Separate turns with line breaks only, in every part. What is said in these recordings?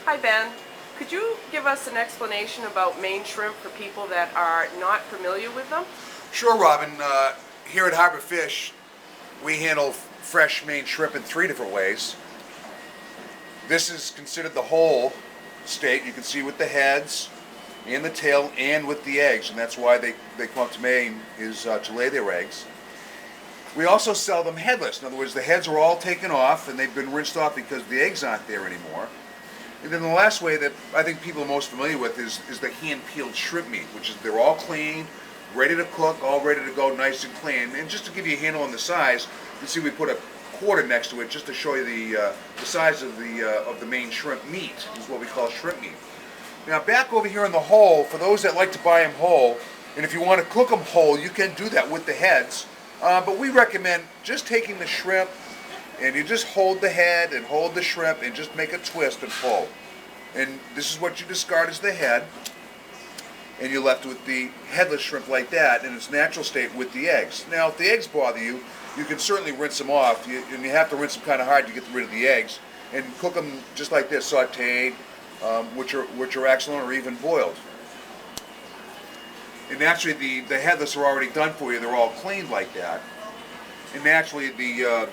Hi Ben, could you give us an explanation about Maine shrimp for people that are not familiar with them?
Sure, Robin. Here at Harbor Fish, we handle fresh Maine shrimp in three different ways. This is considered the whole steak. You can see with the heads and the tail and with the eggs, and that's why they come up to Maine is to lay their eggs. We also sell them headless. In other words, the heads are all taken off and they've been rinsed off because the eggs aren't there anymore. And then the last way that I think people are most familiar with is the hand-peeled shrimp meat, which is they're all clean, ready to cook, all ready to go, nice and clean. And just to give you a handle on the size, you can see we put a quarter next to it just to show you the size of the Maine shrimp meat, is what we call shrimp meat. Now back over here in the whole, for those that like to buy them whole, and if you want to cook them whole, you can do that with the heads. But we recommend just taking the shrimp and you just hold the head and hold the shrimp and just make a twist and pull. And this is what you discard as the head, and you're left with the headless shrimp like that in its natural state with the eggs. Now if the eggs bother you, you can certainly rinse them off, and you have to rinse them kind of hard to get rid of the eggs, and cook them just like this, sauteed, which are excellent, or even boiled. And naturally the headless are already done for you, they're all cleaned like that. And naturally the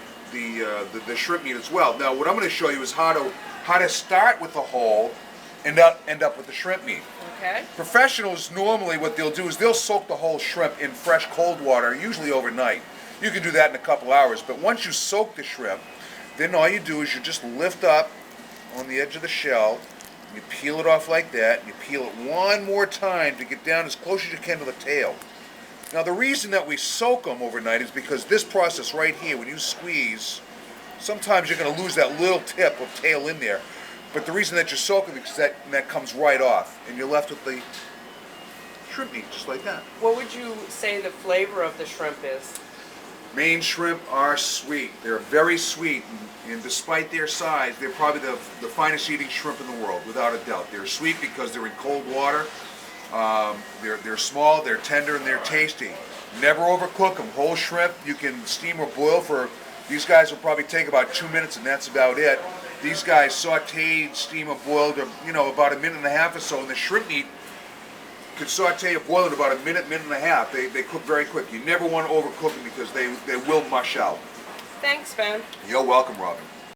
shrimp meat as well. Now what I'm going to show you is how to start with the whole and end up with the shrimp meat.
Okay.
Professionals normally what they'll do is they'll soak the whole shrimp in fresh cold water, usually overnight. You can do that in a couple hours, but once you soak the shrimp, then all you do is you just lift up on the edge of the shell, you peel it off like that, and you peel it one more time to get down as close as you can to the tail. Now the reason that we soak them overnight is because this process right here, when you squeeze, sometimes you're going to lose that little tip of tail in there. But the reason that you soak them is that comes right off, and you're left with the shrimp meat just like that.
What would you say the flavor of the shrimp is?
Maine shrimp are sweet. They're very sweet, and despite their size, they're probably the finest eating shrimp in the world, without a doubt. They're sweet because they're in cold water. They're small, they're tender, and they're tasty. Never overcook them. Whole shrimp, you can steam or boil for, these guys will probably take about 2 minutes, and that's about it. These guys sauteed, steam or boiled, about a minute and a half or so, and the shrimp meat could saute or boil in about a minute, minute and a half. They cook very quick. You never want to overcook them because they will mush out.
Thanks, Ben.
You're welcome, Robin.